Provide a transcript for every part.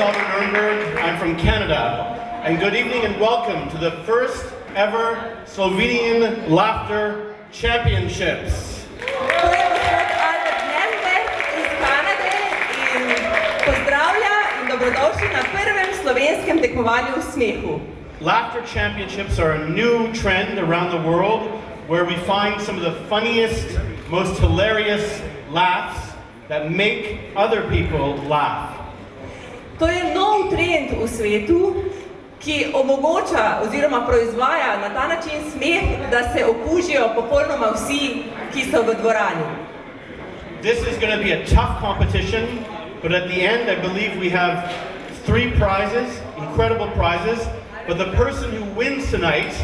Nuremberg. I'm from Canada. And good evening and welcome to the first ever Slovenian Laughter Championships. Dobrodošli na prvem slovenskem tekmovanju v smehu. Laughter Championships are a new trend around the world where we find some of the funniest, most hilarious laughs that make other people laugh. To je nov trend v svetu, ki omogoča oziroma proizvaja na ta način smeh, da se okužijo popolnoma vsi, ki so v dvorani. This is going to be a tough competition. But at the end, I believe we have 3 prizes, incredible prizes. But the person who wins tonight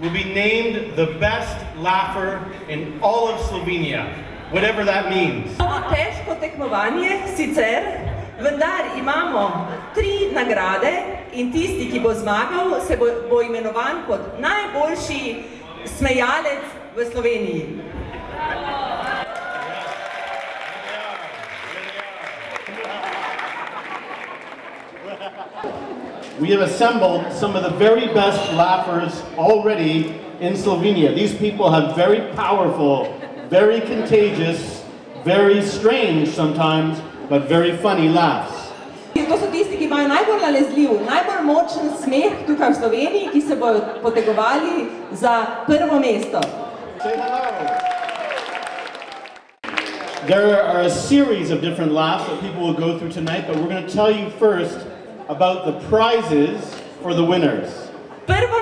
will be named the best laugher in all of Slovenia, whatever that means. Težko tekmovanje sicer, vendar imamo 3 nagrade in tisti, ki bo zmagal, se bo imenovan kot najboljši smejalec v Sloveniji. We have assembled some of the very best laughers already in Slovenia. These people have very powerful, very contagious, very strange sometimes, but very funny laughs. To so tisti, ki imajo najbolj nalezljiv, najbolj močen smeh tukaj v Sloveniji, ki se bodo potegovali za prvo mesto. Say hello. There are a series of different laughs that people will go through tonight, but we're going to tell you first about the prizes for the winners. Prvo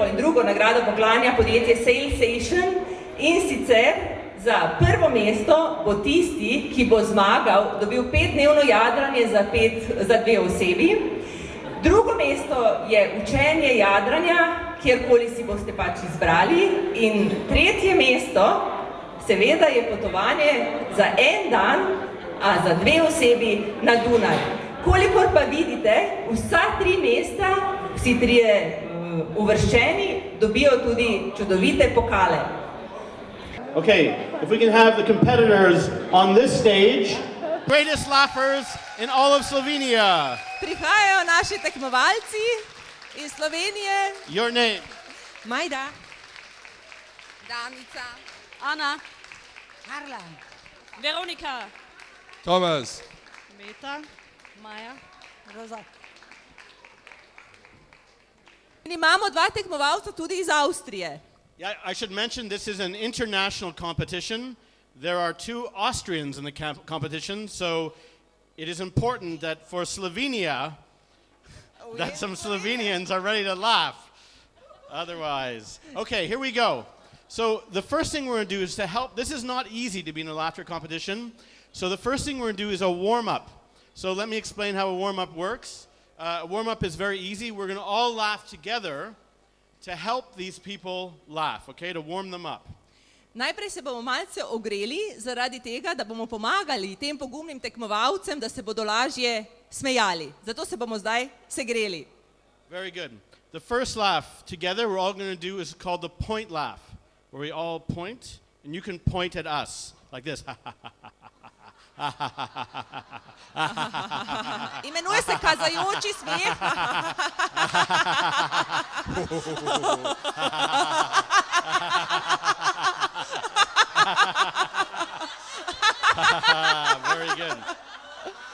in drugo nagrado poklanja podjetje Sensation in sicer za prvo mesto bo tisti, ki bo zmagal, dobil 5-dnevno jadranje za 2 osebi. Drugo mesto je učenje jadranja, kjerkoli si boste pač izbrali. In tretje mesto, seveda, je potovanje za 1 dan, a za 2 osebi na Dunaj. Kolikor pa vidite, vsa 3 mesta, vsi 3 uvrščeni, dobijo tudi čudovite pokale. Okay, if we can have the competitors on this stage. Greatest laughers in all of Slovenia. Prihajajo naši tekmovalci iz Slovenije. Your name? Majda. Danica. Anna. Karla. Veronika. Thomas. Meta. Maja. Roza. In imamo 2 tekmovalca tudi iz Avstrije. Yeah, I should mention this is an international competition. There are 2 Austrians in the competition, so it is important that for Slovenia, that some Slovenians are ready to laugh. Otherwise. Okay, here we go. So the first thing we're going to do is to help. This is not easy to be in a laughter competition. So the first thing we're going to do is a warm-up. So let me explain how a warm-up works. A warm-up is very easy. We're going to all laugh together to help these people laugh, okay, to warm them up. Najprej se bomo malce ogreli zaradi tega, da bomo pomagali tem pogumnim tekmovalcem, da se bodo lažje smejali. Zato se bomo zdaj segreli. Very good. The first laugh together we're all going to do is called the point laugh, where we all point, and you can point at us like this. Imenuje se kazajoči smeh. Very good.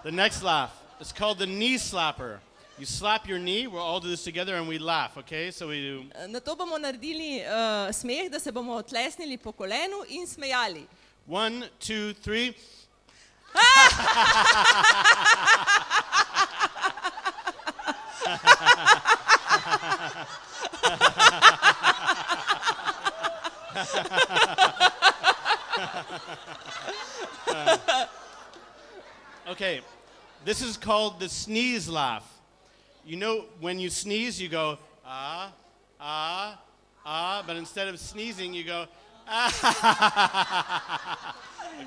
The next laugh is called the knee slapper. You slap your knee, we'll all do this together and we laugh, okay? So we do. Na to bomo naredili smeh, da se bomo tlesnili po kolenu in smejali. 1, 2, 3. Okay, this is called the sneeze laugh. You know, when you sneeze, you go, ah, ah, ah, but instead of sneezing, you go, ah.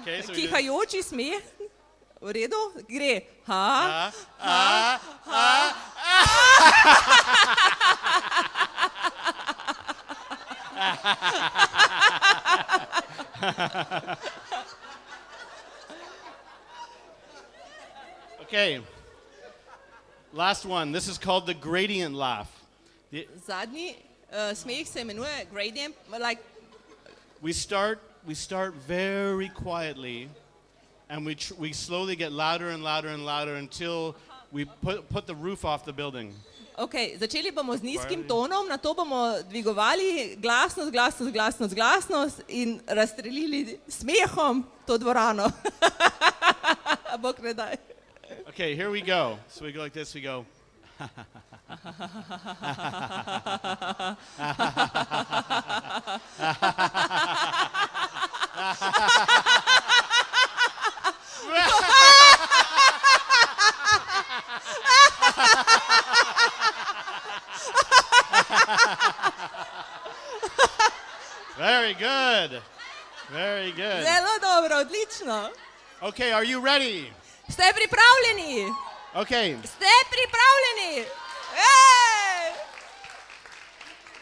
Okay, so Kihajoči smeh. V redu? Gre. Ha, ha, ha, Okay. Last one. This is called the gradient laugh. Zadnji smeh se imenuje gradient, like We start very quietly, and we slowly get louder and louder and louder until we put the roof off the building. Ok, začeli bomo z nizkim tonom, nato bomo dvigovali glasnost, glasnost, glasnost, glasnost in razstrelili smehom to dvorano. Bog ne daj. Okay, here we go. So we go like this, we go. Very good. Very good. Zelo dobro, odlično. Okay, are you ready? Ste pripravljeni? Okay, Ste pripravljeni? Ej!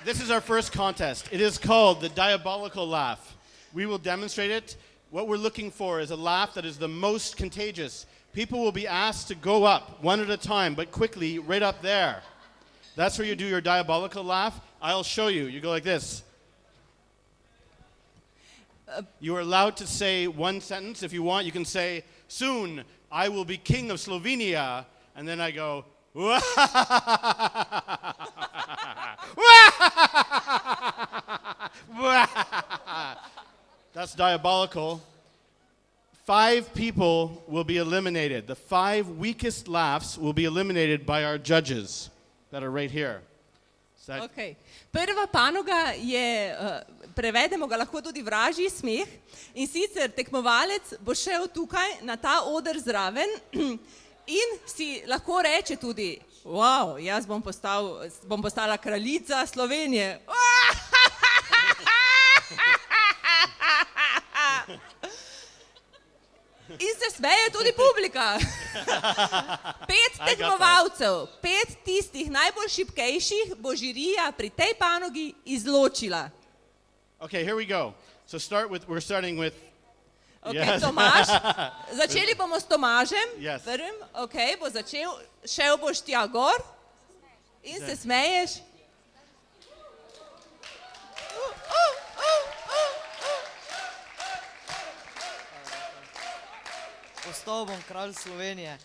this is our first contest. It is called the diabolical laugh. We will demonstrate it. What we're looking for is a laugh that is the most contagious. People will be asked to go up one at a time, but quickly, right up there. That's where you do your diabolical laugh. I'll show you. You go like this. You are allowed to say one sentence. If you want, you can say, soon I will be king of Slovenia. And then I go, that's diabolical. 5 people will be eliminated. The 5 weakest laughs will be eliminated by our judges that are right here. Okay. Prva panoga je, prevedemo ga lahko tudi vražji smeh, in sicer tekmovalec bo šel tukaj na ta oder zraven in si lahko reče tudi, wow, jaz bom postala kraljica Slovenije. In se smeje tudi publika. 5 tekmovalcev, 5 tistih najbolj šibkejših bo žirija pri tej panogi izločila. Okay, here we go. So we're starting with Okay, Yes. Tomaž. Začeli bomo s Tomažem. Yes. Prvim. Okay, bo začel, šel boš tja gor in se smeješ. Postal bom kralj Slovenije.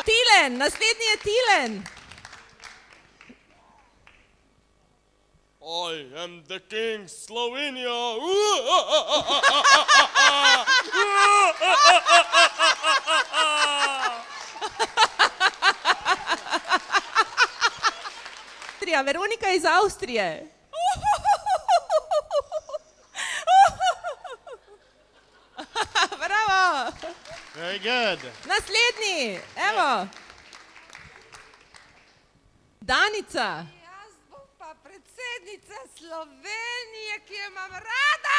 Tilen, naslednji je Tilen. I am the king, Slovenia. Veronika iz Avstrije. Bravo. Very good. Naslednji, evo. Danica. Jaz bom pa predsednica Slovenije, ki jo imam rada.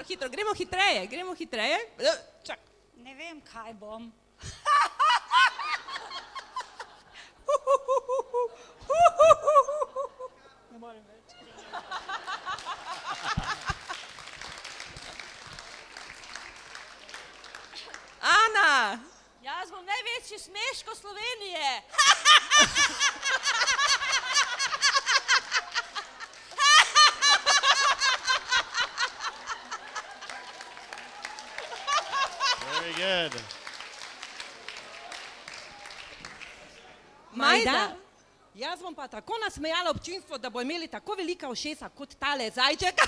Hitro, gremo hitreje. Čak. Ne vem, kaj bom. Ne morem več. Ana. Jaz bom največji smeško Slovenije. Very good. Majda. Jaz bom pa tako nasmejala občinstvo, da bo imeli tako velika ušesa kot tale zajček.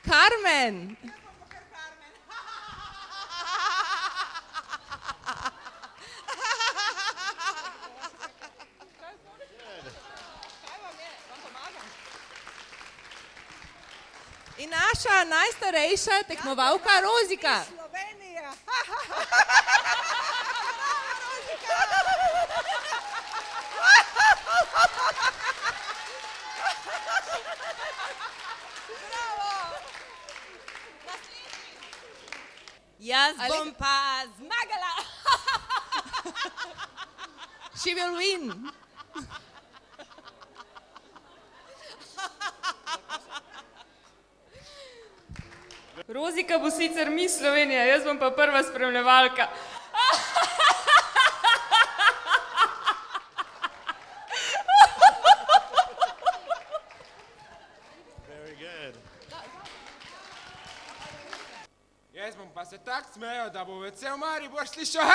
Carmen. In naša najstarejša tekmovalka Rozika. Slovenija. Jaz bom pa zmagala. She will win. Rozika bo sicer Miss Slovenija, jaz bom pa prva spremljevalka. Very good. Jaz bom pa se tak smejal, da bo cel Maribor slišal.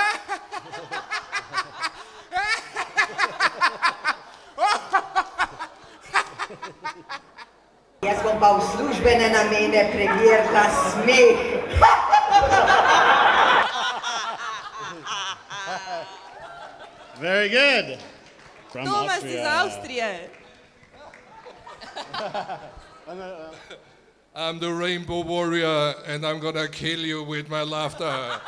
Jaz bom pa v službene namene preverila smeh. Very good. From Tomas iz Austria. Avstrije. I'm the rainbow warrior and I'm gonna kill you with my laughter.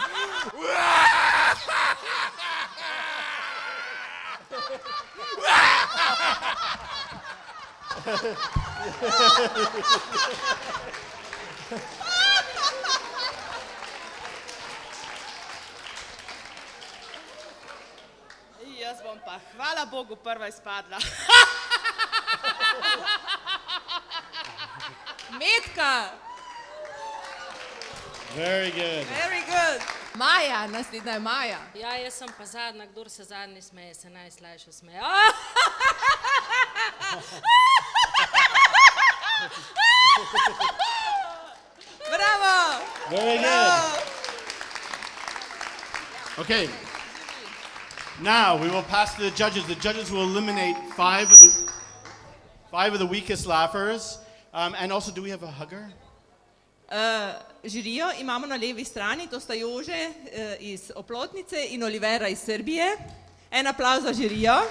Jaz bom pa, hvala Bogu, prva izpadla. Metka. Very good. Very good. Maja, naslednja je Maja. Ja, jaz sem pa zadnja, kdor se zadnji smeje, se najslajše smeje. Bravo. Very good. Okay. Now we will pass to the judges. The judges will eliminate five of the weakest laughers. And also, do we have a hugger? Žirijo imamo na levi strani, to sta Jože iz Oplotnice in Olivera iz Srbije. En aplavz za žirijo.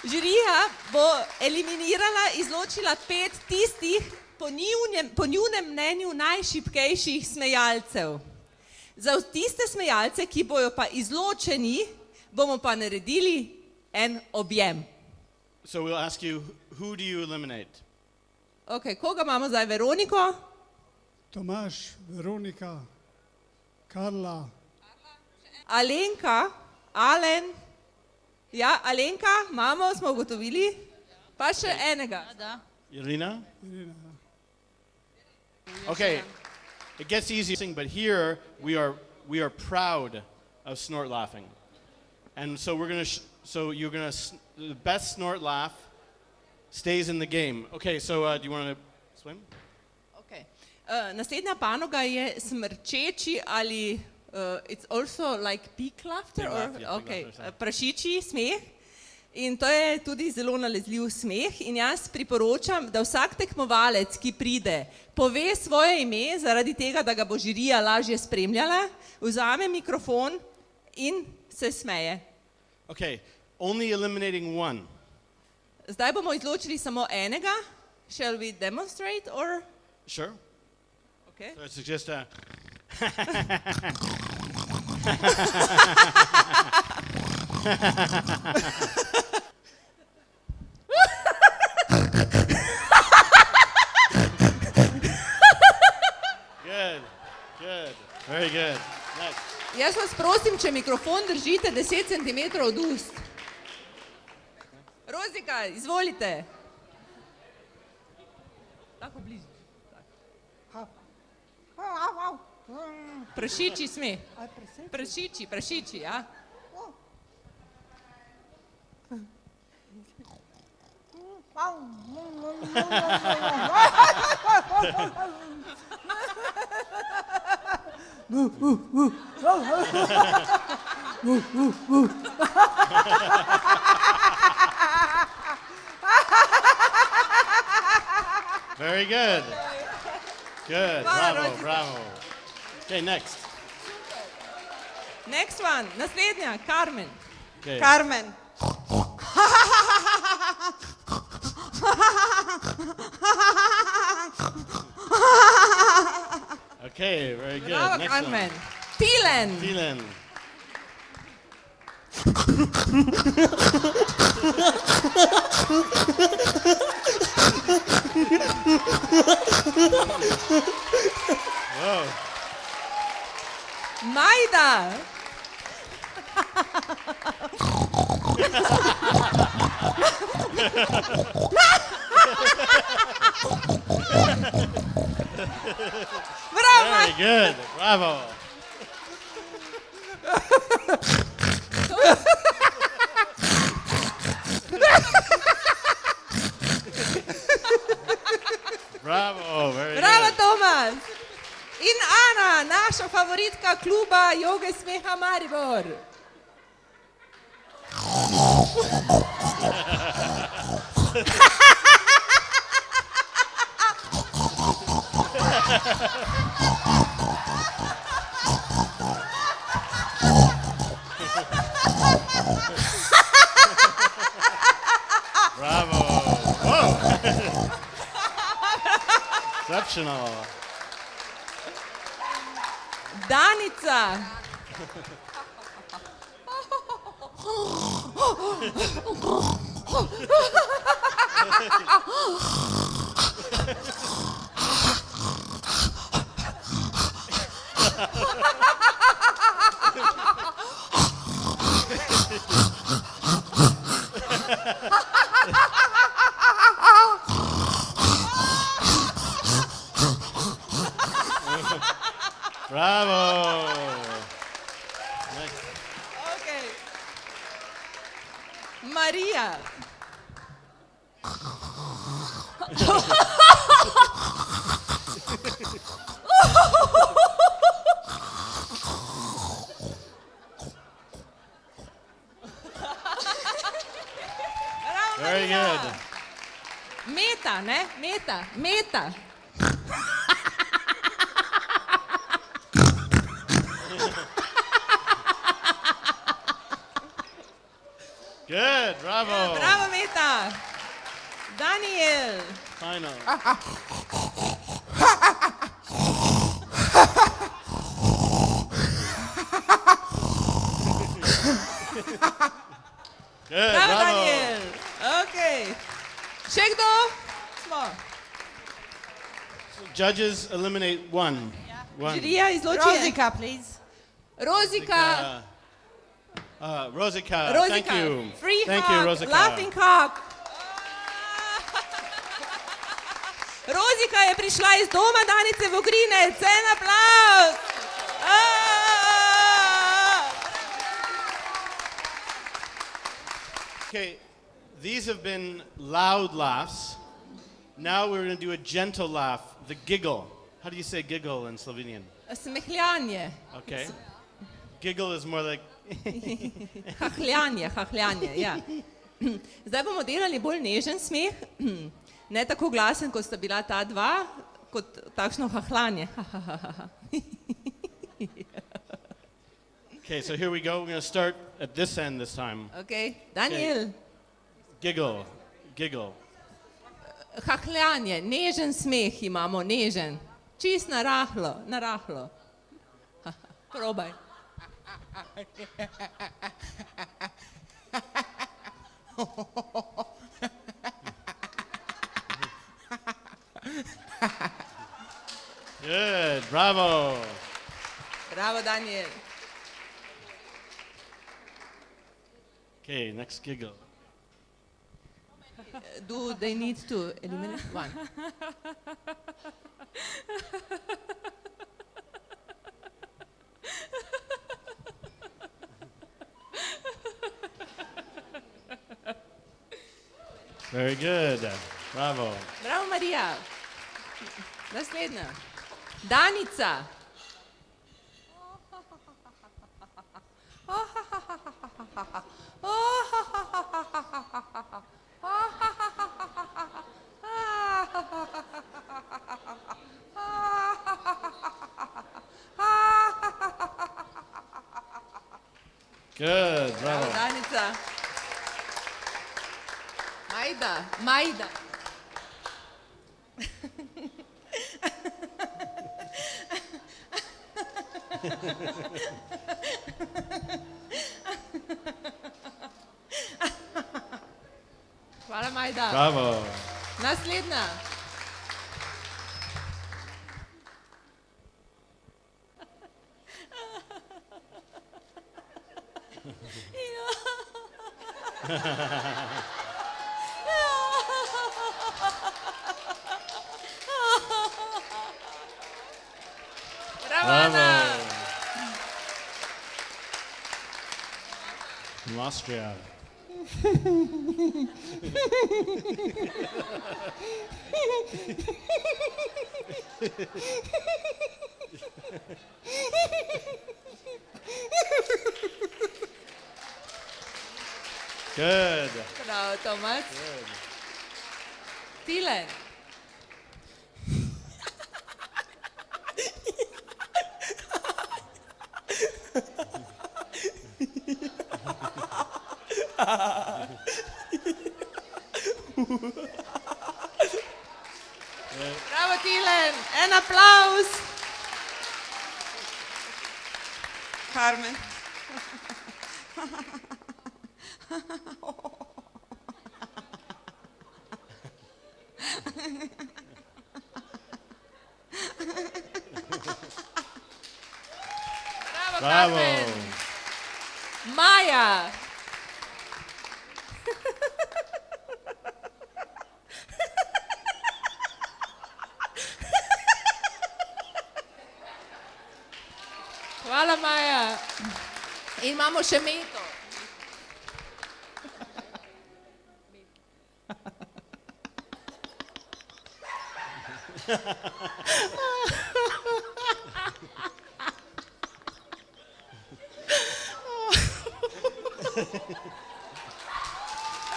Žirija bo eliminirala, izločila 5 tistih po njunem mnenju najšibkejših smejalcev. Za tiste smejalce, ki bojo pa izločeni, bomo pa naredili en objem. So we'll ask you, who do you eliminate? Ok, koga imamo zdaj? Veroniko? Tomaž, Veronika, Karla. Alenka, Alen. Ja, Alenka, imamo, smo ugotovili. Pa še enega. Irina? Okay. It gets easier, but here we are proud of snort laughing. And so we're going to the best snort laugh stays in the game. Okay, so do you want to swim? Okay. Naslednja panoga je smrčeči ali it's also like peak laughter? Big laugh, yeah, big Okay, laughter, prašiči smeh. In to je tudi zelo nalezljiv smeh in jaz priporočam, da vsak tekmovalec, ki pride, pove svoje ime zaradi tega, da ga bo žirija lažje spremljala, vzame mikrofon in se smeje. Okay, only eliminating one. Zdaj bomo izločili samo enega. Shall we demonstrate or? Sure. Okay. So it's just a... Good. Very good. Next. Jaz vas prosim, če mikrofon držite 10 cm od ust. Rozika, izvolite. Tako blizu. Prašiči smeh. Prašiči, ja. Very good. Good. Bravo. Okay, next. Next one, naslednja, Carmen. Okay. Carmen. Okay, very good. Bravo, Next Carmen. one. Tilen. Whoa. Majda. Bravo, Very good. Bravo. Bravo. Very Bravo, good. Tomas. In Ana, naša favoritka kluba joge smeha Maribor. Bravo. Whoa. Exceptional. Danica. Bravo. Next. Okay. Maria. Very good. Meta, ne? Meta, meta. Good. Bravo. Bravo, Meta. Daniel. Final. Good. Bravo, Bravo. Daniel. Okay. Še kdo? Smo. Judges eliminate one. One. Žirija izloči. Rozika, please. Rozika. Rosika. Rozika. Thank you. Free Thank hug. you, Rosika. Laughing hug. Rozika je prišla iz doma Danice Vogrinec. En aplavz. Okay, these have been loud laughs. Now we're going to do a gentle laugh, the giggle. How do you say giggle in Slovenian? Smehljanje. Okay. Giggle is more like... Hahljanje, hahljanje, ja. Zdaj bomo delali bolj nežen smeh, ne tako glasen, kot sta bila ta dva, kot takšno hahljanje. Okay, so here we go. We're going to start at this end this time. Okay. Daniel. Giggle, giggle. Hahljanje, nežen smeh imamo, nežen. Čist narahlo, narahlo. Probaj. Good, bravo. Bravo, Daniel. Okay, next giggle. Do they need to eliminate one? Very good, bravo. Bravo, Marija. Naslednja. Danica. Good, Bravo, bravo. Danica. Majda, Majda. Hvala, Majda. Bravo. Naslednja. Ravana. From Austria. Good. Bravo, Tomas. Good. Tilen. Bravo, Tilen. En applaus. Carmen. Bravo, Bravo. Carmen. Maja. Hvala, Maja. In imamo še Meto.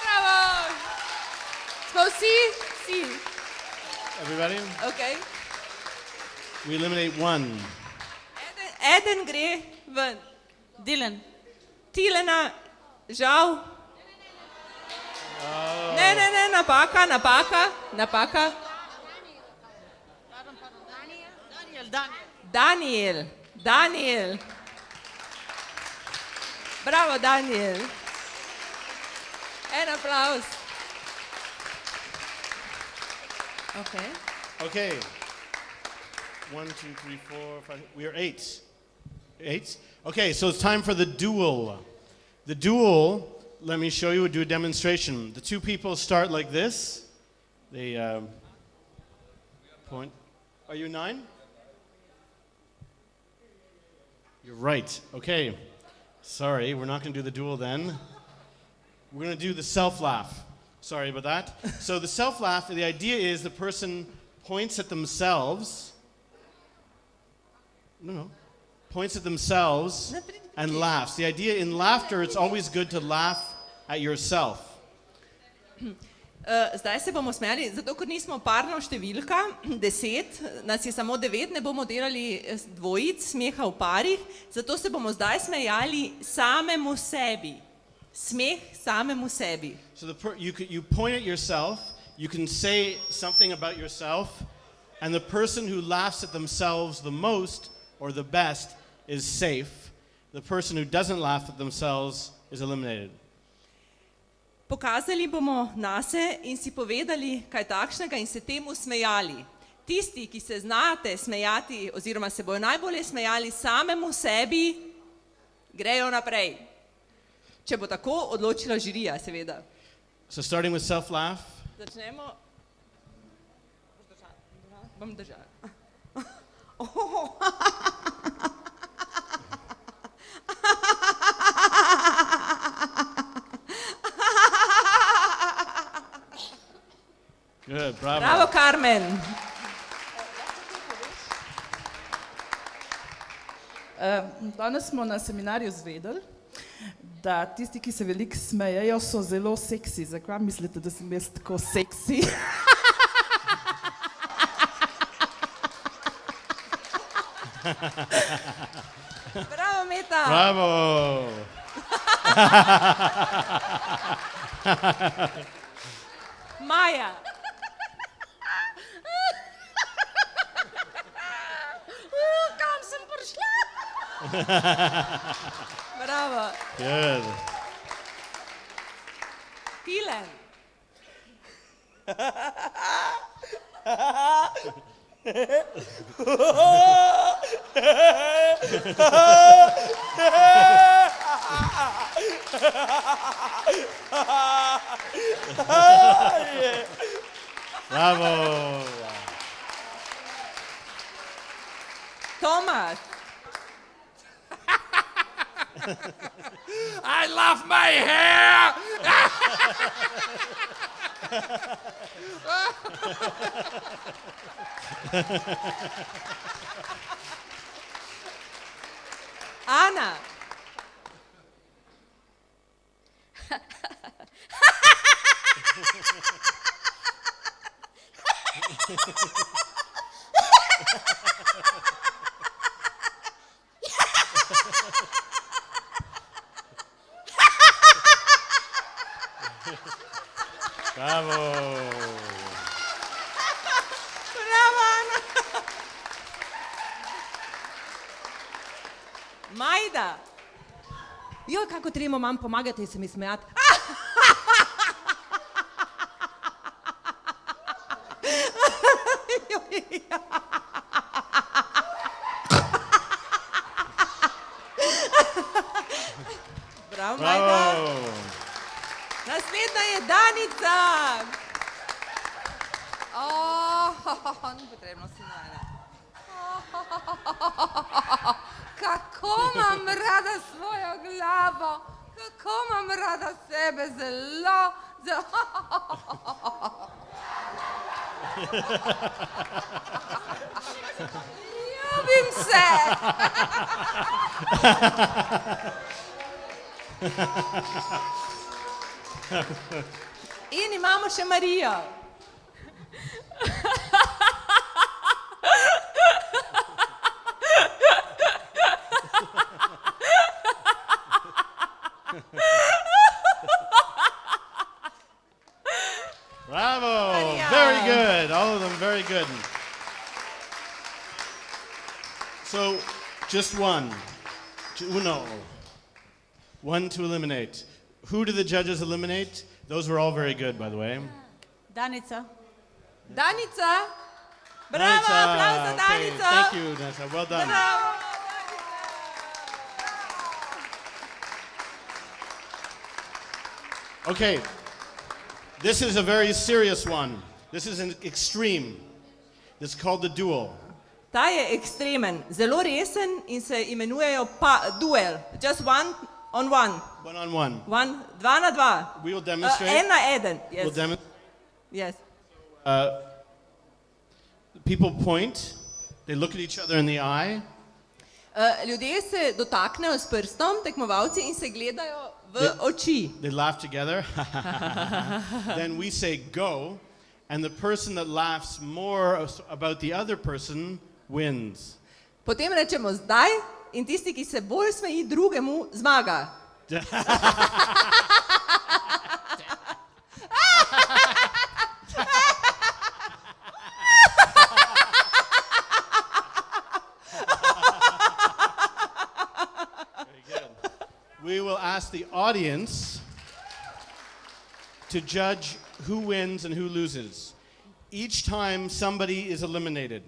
Bravo. Smo vsi? Vsi. Everybody? Okay. We eliminate one. Eden gre ven. Dilen. Tilena, žal. Ne, napaka. Daniel. Bravo, Daniel. En applaus. Okay. Okay. 1, 2, 3, 4, 5. We are 8. 8? Okay, so it's time for the duel. The duel, let me show you, do a demonstration. The two people start like this. They point. Are you 9? You're right. Okay. Sorry, we're not going to do the duel then. We're going to do the self-laugh. Sorry about that. So the self-laugh, the idea is the person points at themselves. Points at themselves and laughs. The idea in laughter, it's always good to laugh at yourself. Zdaj se bomo smejali, zato ker nismo parna številka, 10, nas je samo 9, ne bomo delali dvojic, smeha v parih, zato se bomo zdaj smejali samemu sebi. Smeh samemu sebi. So you point at yourself, you can say something about yourself, and the person who laughs at themselves the most or the best is safe. The person who doesn't laugh at themselves is eliminated. Pokazali bomo nase in si povedali kaj takšnega in se temu smejali. Tisti, ki se znate smejati oziroma se bojo najbolje smejali samemu sebi, grejo naprej. Če bo tako odločila žirija, seveda. So starting with self-laugh. Začnemo. Bom držala. Good, bravo. Bravo, Carmen. Danes smo na seminarju izvedeli, da tisti, ki se veliko smejejo, so zelo seksi. Zakaj mislite, da sem jaz tako seksi? Bravo, Meta. Bravo. Maja. Kam sem prišla? Bravo. Good. Tilen. Bravo. Tomas. I love my hair! Ana. Bravo. Bravo, Ana. Majda. Joj, kako treba mam pomagati in se mi smejati. Bravo, Majda. Naslednja je Danica. Ni potrebno si nojene. Kako imam rada svojo glavo, kako imam rada sebe, zelo. Ljubim se. In imamo še Marijo. Bravo. Very good. All of them very good. So, just one. Uno. One to eliminate. Who do the judges eliminate? Those were all very good, by the way. Danica. Danica. Bravo, aplauz za Okay, Danica. thank you, Danica. Well done. Bravo. Okay, this is a very serious one. This is an extreme. This is called the duel. Ta je ekstremen, zelo resen in se imenujejo duel. Just one on one. One on one. Dva na dva. We will demonstrate. En na eden. Yes. We'll demonstrate. Yes. People point. They look at each other in the eye. Ljudje se dotaknejo s prstom, tekmovalci, in se gledajo v oči. They laugh together. Then we say go, and the person that laughs more about the other person wins. Potem rečemo zdaj in tisti, ki se bolj smeji drugemu, zmaga. We will ask the audience to judge who wins and who loses. Each time somebody is eliminated.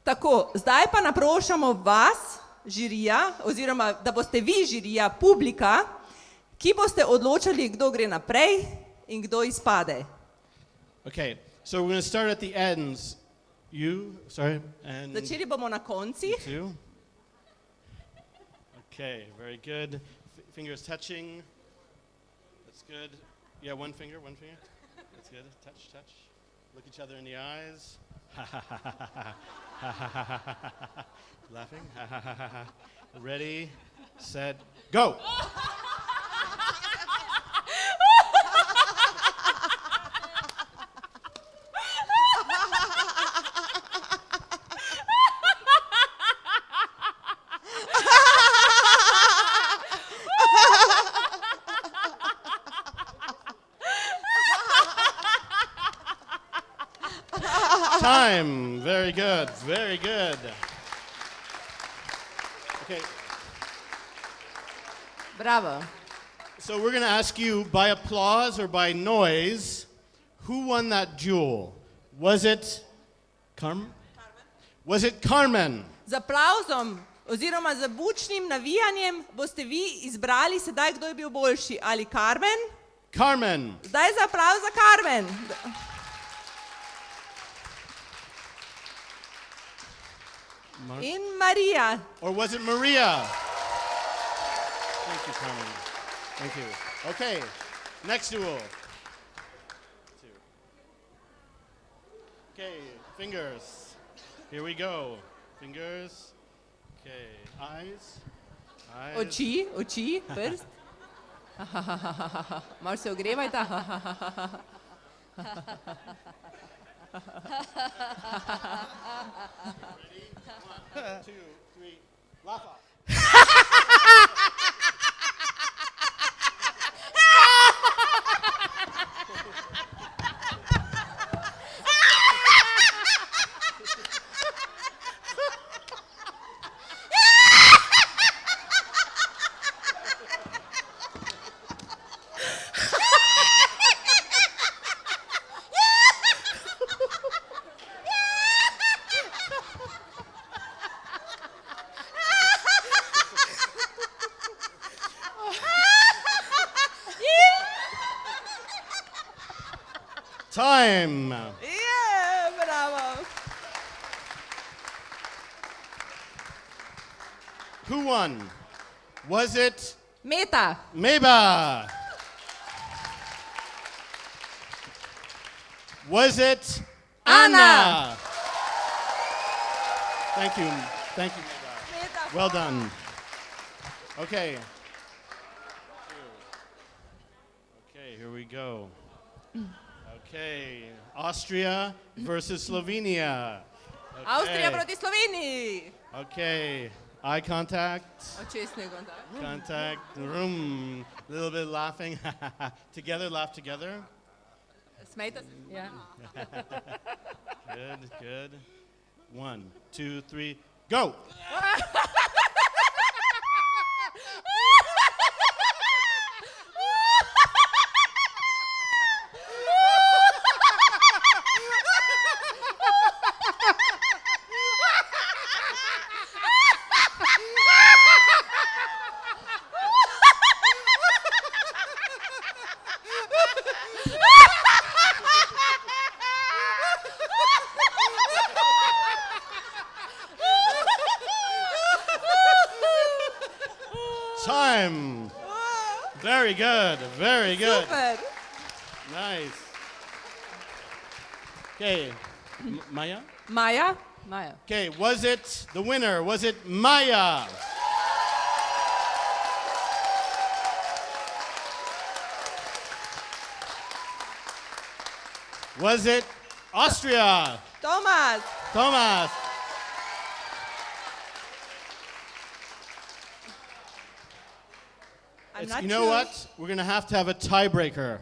Tako, zdaj pa naprošamo vas, žirija, oziroma da boste vi žirija, publika, ki boste odločali, kdo gre naprej in kdo izpade. Okay, so we're going to start at the ends. And Začeli bomo na konci. two. Okay, very good. Fingers touching. That's good. Yeah, one finger. That's good. Touch. Look each other in the eyes. Laughing. Ready, set, go. Time. Very good. Very good. Okay. Bravo. So we're going to ask you by applause or by noise, who won that duel? Was it Was it Carmen? Z aplavzom oziroma z bučnim navijanjem boste vi izbrali sedaj, kdo je bil boljši. Ali Carmen? Carmen. Zdaj za aplavz za Carmen. In Marija. Or was it Maria? Thank you, Carmen. Thank you. Okay, next duel. Okay, fingers. Here we go. Fingers. Okay, eyes. Oči, prst. Malo se ogrevajta. Ready? 1, 2, 3, laugh off. Time. Yeah, bravo. Who won? Was it Meta. Meba? Was it Anna? Thank you. Thank you, Meba. Well done. Okay. Okay, here we go. Okay, Austria versus Slovenia. Okay. Avstrija proti Sloveniji. Okay, eye contact. Očesni kontakt. Contact, room, a little bit laughing. Together, laugh together. Smejte se. Ja. Good, good. 1, 2, 3, go! Time. Very good. Very good. Super. Nice. Okay. Maya? Maja? Okay, was it the winner? Was it Maya? Was it Austria? Tomas. Thomas. You know what? We're going to have a tiebreaker.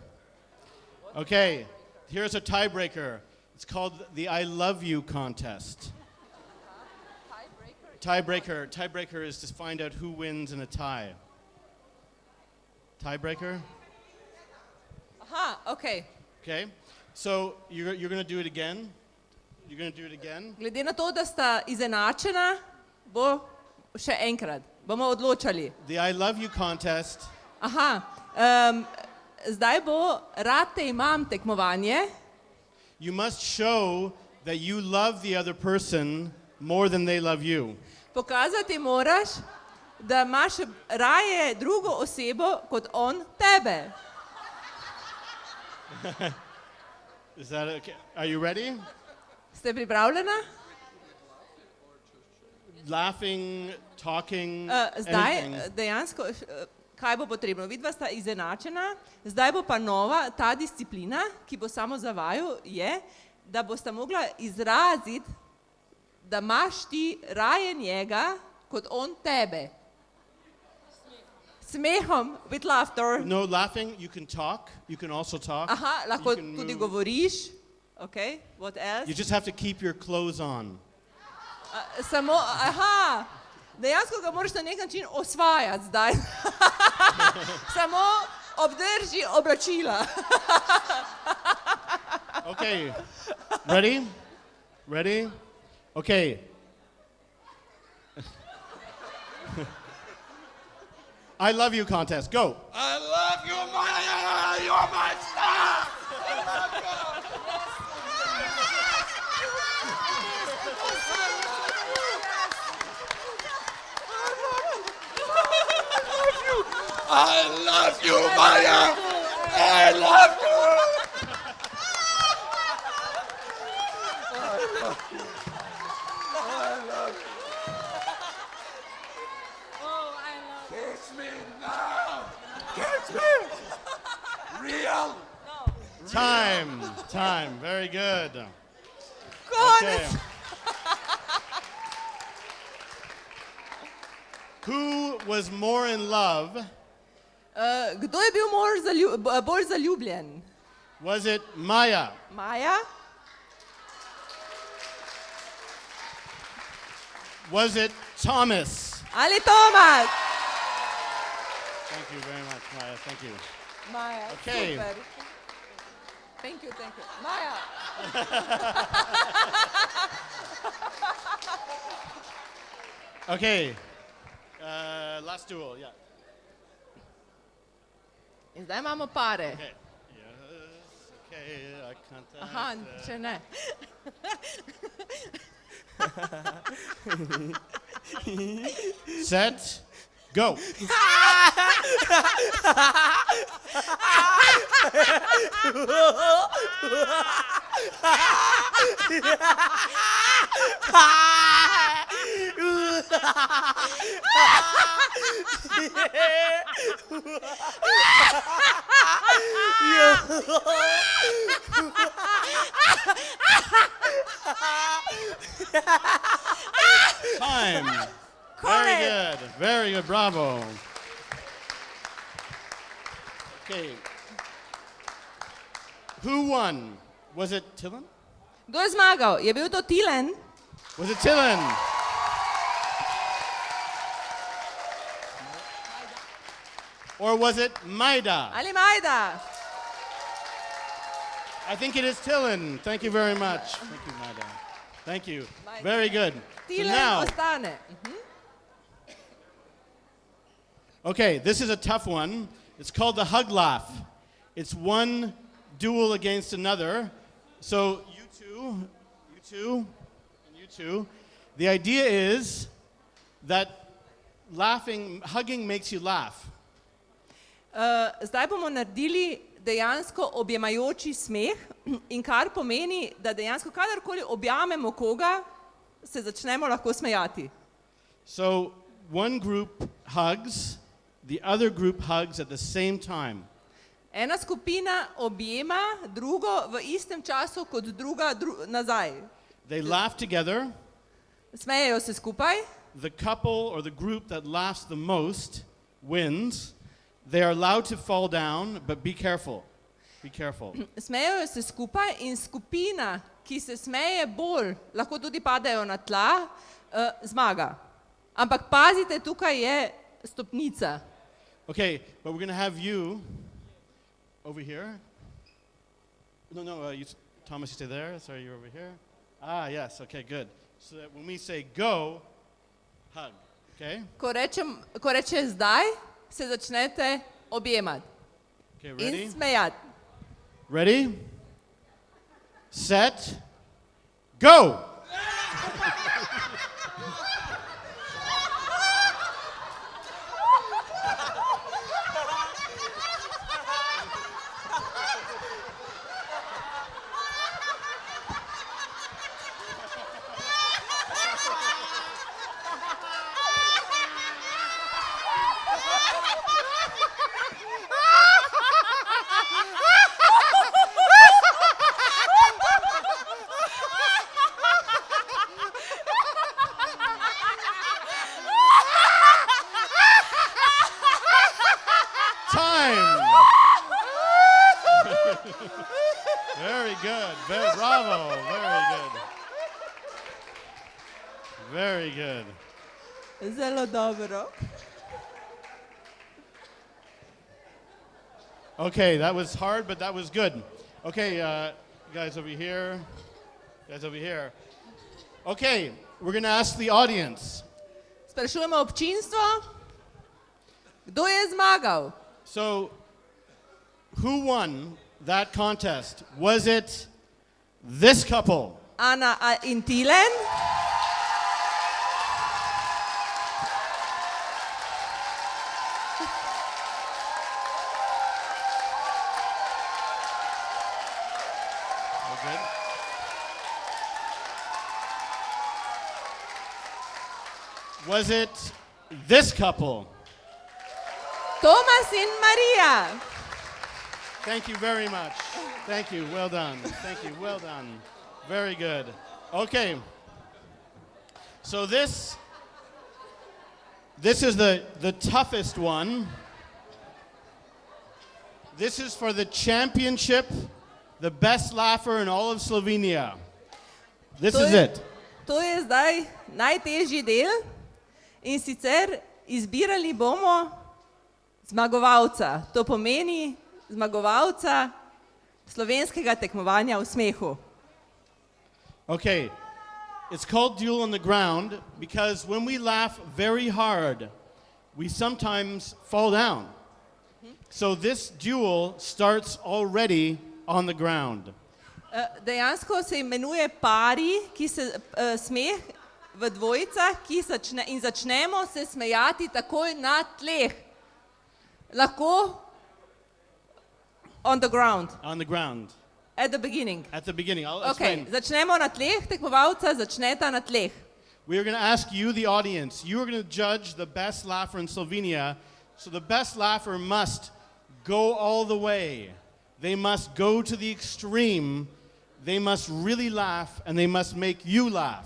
Okay, here's a tiebreaker. It's called the I Love You contest. Tiebreaker is to find out who wins in a tie. Tiebreaker? Aha, okay. Okay, so you're going to do it again? You're going to do it again? Glede na to, da sta izenačena, bo še enkrat. Bomo odločali. The I Love You contest. Aha, zdaj bo Rad te imam tekmovanje. You must show that you love the other person more than they love you. Pokazati moraš, da imaš raje drugo osebo kot on tebe. Is that okay? Are you ready? Ste pripravljena? Laughing, talking, Zdaj anything. dejansko, kaj bo potrebno? Vidva sta izenačena, zdaj bo pa nova ta disciplina, ki bo samo za vaju, je, da bosta mogla izraziti, da imaš ti raje njega kot on tebe. Smehom, with laughter. No laughing, you can talk. You can also talk. Aha, lahko You can tudi move. govoriš. Okay, what else? You just have to keep your clothes on. Samo, aha, dejansko ga moraš na nek način osvajati zdaj. Samo obdrži oblačila. Okay. Ready? Ready? Okay. I love you contest. Go. I love you, Maya. You're my star. I love you, Maya. I love you. Kiss me now. Kiss me. Real. Time. Very good. Okay. Who was more in love? Kdo je bil bolj zaljubljen? Was it Maya? Maja? Was it Thomas? Ali Tomas? Thank you very much, Maya. Thank you. Maja, Okay. super. Thank you. Maja. Okay. Last duel, yeah. In zdaj imamo pare. Okay. Yes, okay, I contact. Aha, če ne. Set, go. Time. Very good, bravo. Okay. Who won? Was it Tillen? Kdo je zmagal? Je bil to Tilen? Was it Tillen? Or was it Maida? Ali Majda? I think it is Tillen. Thank you very much. Thank you, Maida. Thank you. Very good. So Tilen now, ostane. okay, this is a tough one. It's called the hug laugh. It's one duel against another. So you two. The idea is that hugging makes you laugh. Zdaj bomo naredili dejansko objemajoči smeh in kar pomeni, da dejansko kadarkoli objamemo koga, se začnemo lahko smejati. So one group hugs, the other group hugs at the same time. Ena skupina objema drugo v istem času kot druga nazaj. They laugh together. Smejejo se skupaj. The couple or the group that laughs the most wins. They are allowed to fall down, but be careful. Be careful. Smejejo se skupaj in skupina, ki se smeje bolj, lahko tudi padejo na tla, zmaga. Ampak pazite, tukaj je stopnica. Okay, but we're going to have you over here. No, Thomas, you stay there. Sorry, you're over here. Ah, yes, okay, good. So that when we say go, hug, okay? Ko reče zdaj, se začnete objemati. Okay, ready? In smejati. Ready? Set, go! Very good. Bravo. Very good. Very good. Zelo dobro. Okay, that was hard, but that was good. Okay, guys over here. Guys over here. Okay, we're going to ask the audience. Sprašujemo občinstvo, kdo je zmagal? So, who won that contest? Was it this couple? Ana in Tilen? Good. Was it this couple? Tomas in Marija. Thank you very much. Thank you. Well done. Thank you. Well done. Very good. Okay. So this is the toughest one. This is for the championship, the best laugher in all of Slovenia. This is it. To je zdaj najtežji del in sicer izbirali bomo zmagovalca. To pomeni zmagovalca slovenskega tekmovanja v smehu. Okay. It's called Duel on the Ground because when we laugh very hard, we sometimes fall down. So this duel starts already on the ground. Dejansko se imenuje pari, ki se smeh v dvojicah, in začnemo se smejati takoj na tleh. Lahko on the ground. On the ground. At the beginning. At the beginning. I'll Okay, explain. začnemo na tleh, tekmovalca začneta na tleh. We are going to ask you, the audience, you are going to judge the best laugher in Slovenia. So the best laugher must go all the way. They must go to the extreme. They must really laugh and they must make you laugh.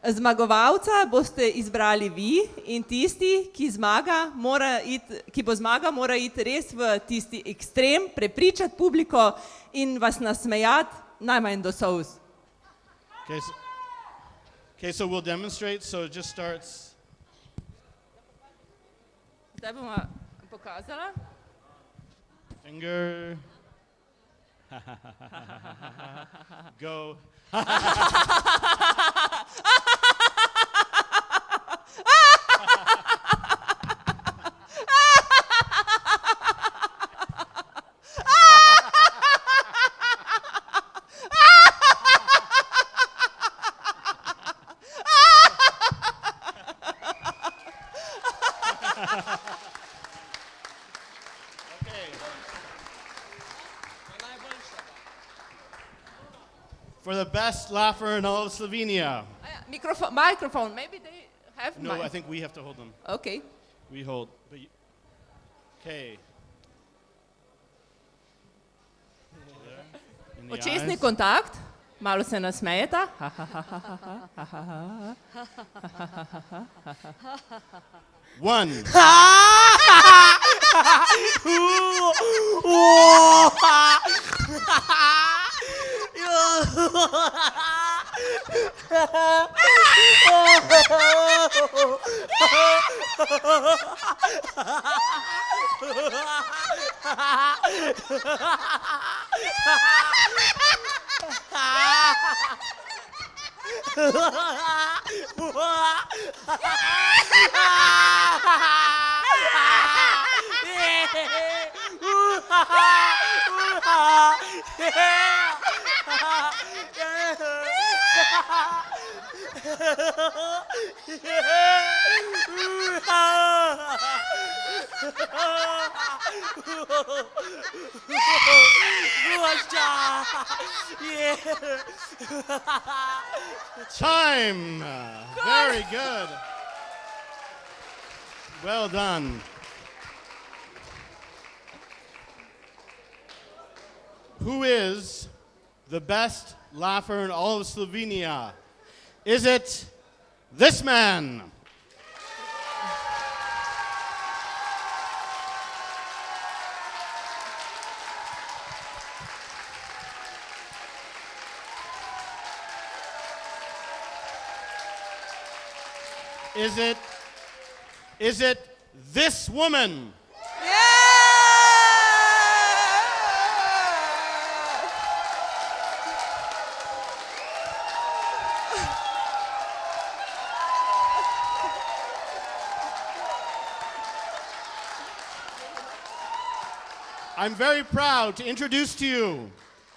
Zmagovalca boste izbrali vi in tisti, ki bo zmaga, mora iti res v tisti ekstrem, prepričati publiko in vas nasmejati najmanj do solz. Okay, so we'll demonstrate. So it just starts. Zdaj bomo pokazala. Finger. Go. For the best laugher in all of Slovenia. Microphone. Maybe they have. No, I think we have to hold them. Okay. We hold. Okay. Očesni kontakt. Malo se nasmejeta. One. Time. Very good. Well done. Who is the best laugher in all of Slovenia? Is it this man? Is it this woman? I'm very proud to introduce to you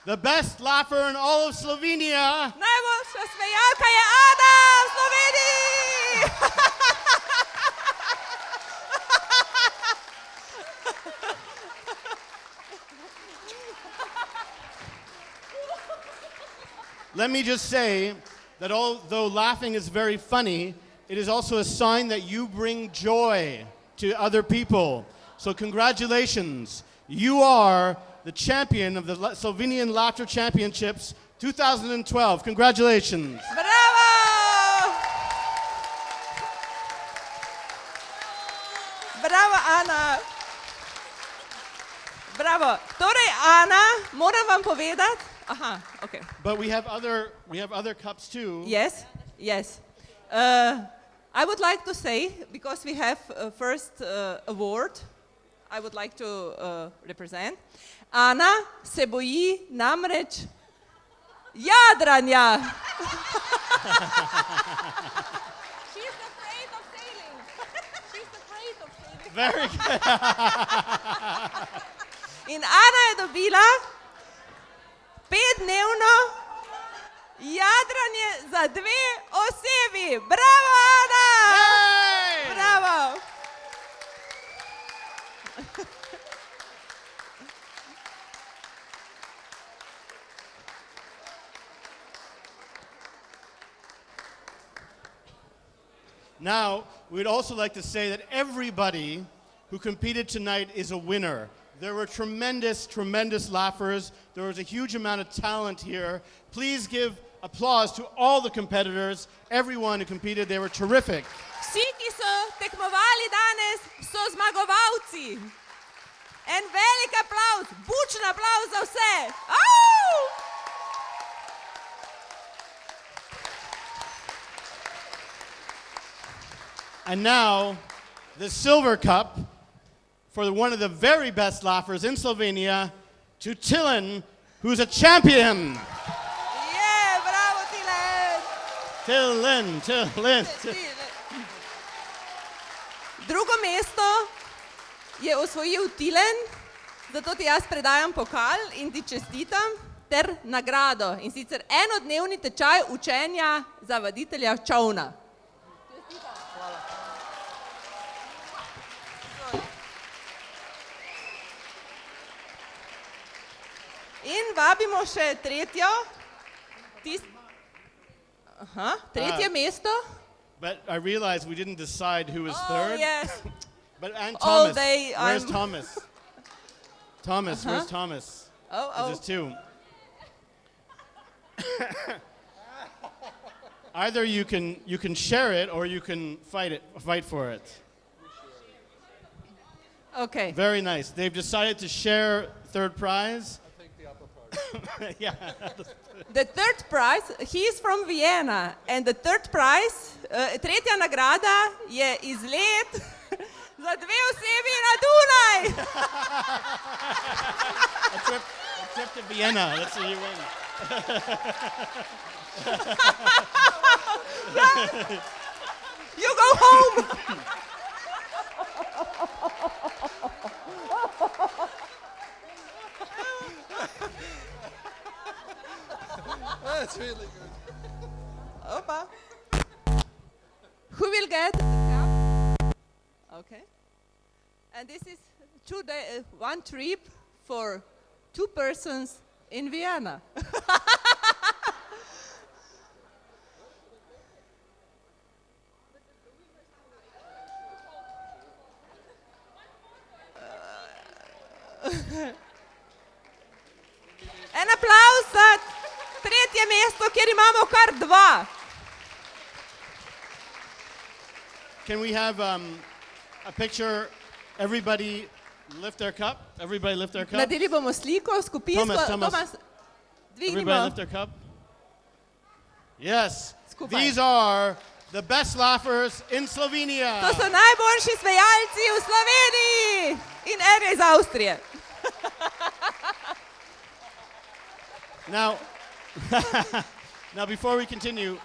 the best laugher in all of Slovenia. Najboljša smejalka je Ana v Sloveniji! Let me just say that although laughing is very funny, it is also a sign that you bring joy to other people. So congratulations. You are the champion of the Slovenian Laughter Championships 2012. Congratulations. Bravo! Bravo, Ana. Bravo. Torej, Ana, moram vam povedati. Aha, okay. But we have other cups too. Yes, yes. I would like to say, because we have first award, I would like to represent. Ana se boji namreč jadranja. She's afraid of sailing. She's afraid of sailing. Very good. In Ana je dobila 5-dnevno jadranje za 2 osebi. Bravo, Ana! Hey! Bravo! Now, we'd also like to say that everybody who competed tonight is a winner. There were tremendous, tremendous laughers. There was a huge amount of talent here. Please give applause to all the competitors, everyone who competed. They were terrific. Vsi, ki so tekmovali danes, so zmagovalci. En velik aplavz, bučen aplavz za vse. Au! And now, the silver cup for one of the very best laughers in Slovenia, to Tilen, who's a champion. Yeah, bravo, Tilen. Tilen. Drugo mesto je osvojil Tilen, zato ti jaz predajam pokal in ti čestitam ter nagrado. In sicer enodnevni tečaj učenja za vaditelja čolna. In vabimo še tretjo. Tretje mesto. But I realized we didn't decide who was third. Yes. But and All Thomas. day Where's I'm- Thomas? Thomas, where's Thomas? Oh. There's two. Either you can share it or you can fight for it. Okay. Very nice. They've decided to share third prize. I think the upper part. Yeah. The third prize, he is from Vienna, and the third prize, tretja nagrada je izlet za 2 osebi na Dunaj. a trip to Vienna. Let's see you win. You go home. That's really good. Opa. Who will get the cup? Okay. And this is one trip for 2 persons in Vienna. En aplavz za tretje mesto, kjer imamo kar 2. Can we have a picture? Everybody lift their cup. Everybody lift their cup. Naredili bomo sliko, skupinsko. Thomas. Dvignimo. Everybody lift their cup. Yes. Skupaj. These are the best laughers in Slovenia. To so najboljši smejalci v Sloveniji in en je iz Avstrije. Now, now before we continue,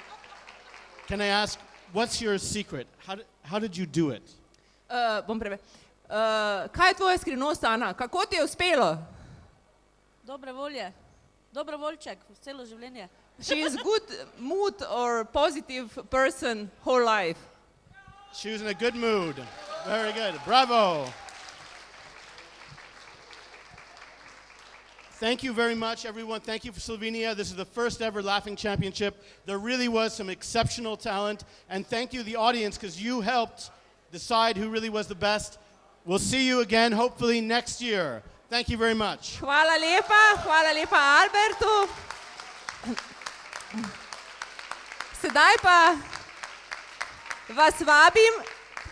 can I ask, what's your secret? How did you do it? Bom prevedel. Kaj je tvoja skrivnost, Ana? Kako ti je uspelo? Dobre volje. Dobrovoljček, celo življenje. She is good mood or positive person whole life. She was in a good mood. Very good. Bravo. Thank you very much, everyone. Thank you for Slovenia. This is the first ever Laughing Championship. There really was some exceptional talent. And thank you, the audience, because you helped decide who really was the best. We'll see you again, hopefully, next year. Thank you very much. Hvala lepa Albertu. Sedaj pa vas vabim,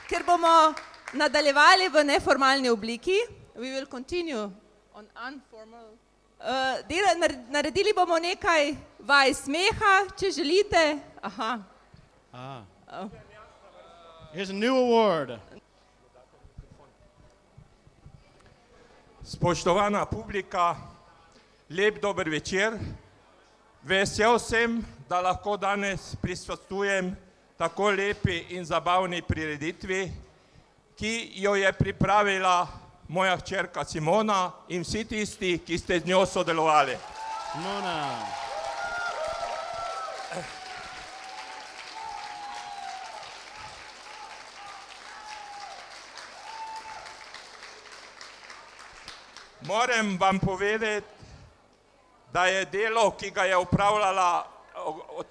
ker bomo nadaljevali v neformalni obliki. We will continue on informal. Naredili bomo nekaj vaj smeha, če želite. Aha. Here's a new award. Spoštovana publika, lep dober večer. Vesel sem, da lahko danes prisostvujem tako lepi in zabavni prireditvi, ki jo je pripravila moja hčerka Simona in vsi tisti, ki ste z njo sodelovali. Simona. Moram vam povedati, da je delo, ki ga je upravljala,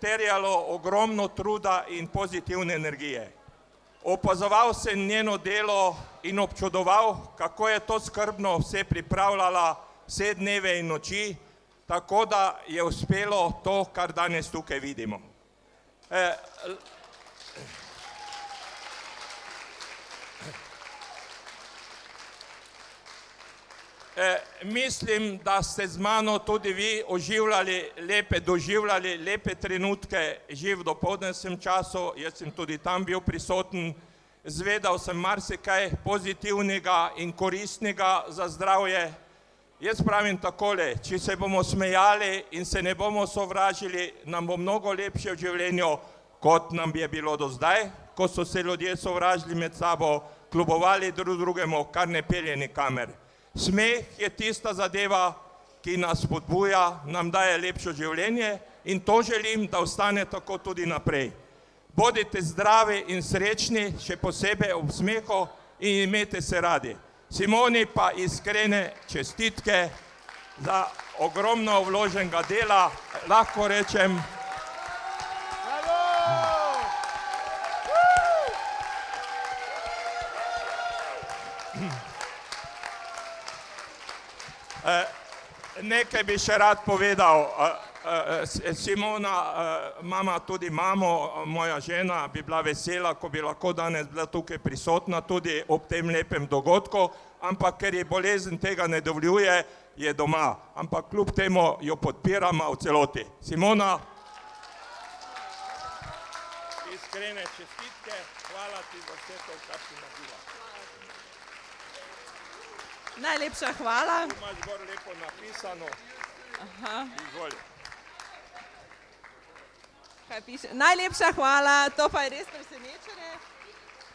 terjalo ogromno truda in pozitivne energije. Opazoval sem njeno delo in občudoval, kako je to skrbno vse pripravljala vse dneve in noči, tako da je uspelo to, kar danes tukaj vidimo. Mislim, da ste z mano tudi vi doživljali lepe trenutke že v dopoldnevskem času. Jaz sem tudi tam bil prisoten. Zvedal sem marsikaj pozitivnega in koristnega za zdravje. Jaz pravim takole, če se bomo smejali in se ne bomo sovražili, nam bo mnogo lepše v življenju, kot nam je bilo do zdaj, ko so se ljudje sovražili med sabo, kljubovali drugemu, kar ne pelje nikamor. Smeh je tista zadeva, ki nas spodbuja, nam daje lepše življenje in to želim, da ostane tako tudi naprej. Bodite zdravi in srečni, še posebej ob smehu in imejte se radi. Simoni pa iskrene čestitke za ogromno vloženega dela, lahko rečem. Nekaj bi še rad povedal. Simona, mama tudi mamo, moja žena bi bila vesela, ko bi lahko danes bila tukaj prisotna tudi ob tem lepem dogodku, ampak ker je bolezen tega ne dovoljuje, je doma. Ampak kljub temu jo podpiramo v celoti. Simona, iskrene čestitke, hvala ti za vse to, kar si naredila. Najlepša hvala. Imaš gor lepo napisano. Izvoli. Kaj piše? Najlepša hvala, to pa je res presenečenje.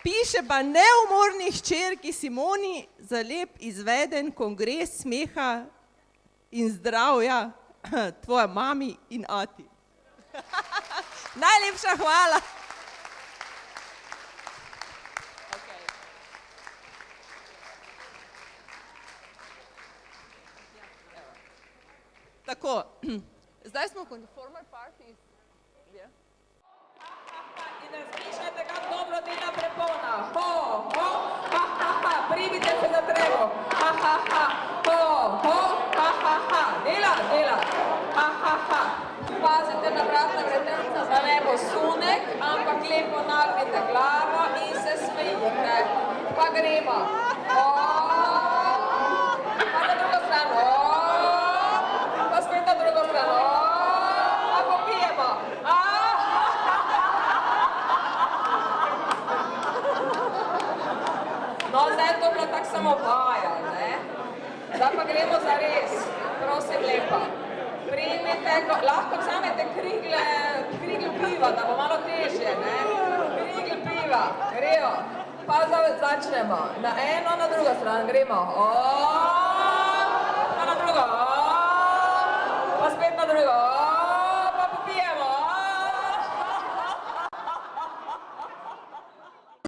Piše pa neumorni hčerki Simoni za lep izveden kongres smeha in zdravja tvoja mami in ati. Najlepša hvala. Tako, zdaj smo kot formal party. In razmišljajte, kako dobro dela prepona. Ho, ho, ha, ha, ha, primite se za trego. Ha, ha, ha, ho, ho, ha, ha, ha, dela, dela. Ha, ha, ha. Pazite na vratna vretenca, da ne bo sunek, ampak lepo nagnite glavo in se smejite. Pa gremo. Pa na drugo stran. Pa spet na drugo stran. Pa popijemo. No, zdaj je to bilo tako samo vaja, ne? Zdaj pa gremo za res, prosim lepa. Primite, lahko vzamete kriglo piva, da bo malo težje, ne? Krigl piva, grejo. Pa začnemo. Na eno, na drugo stran gremo.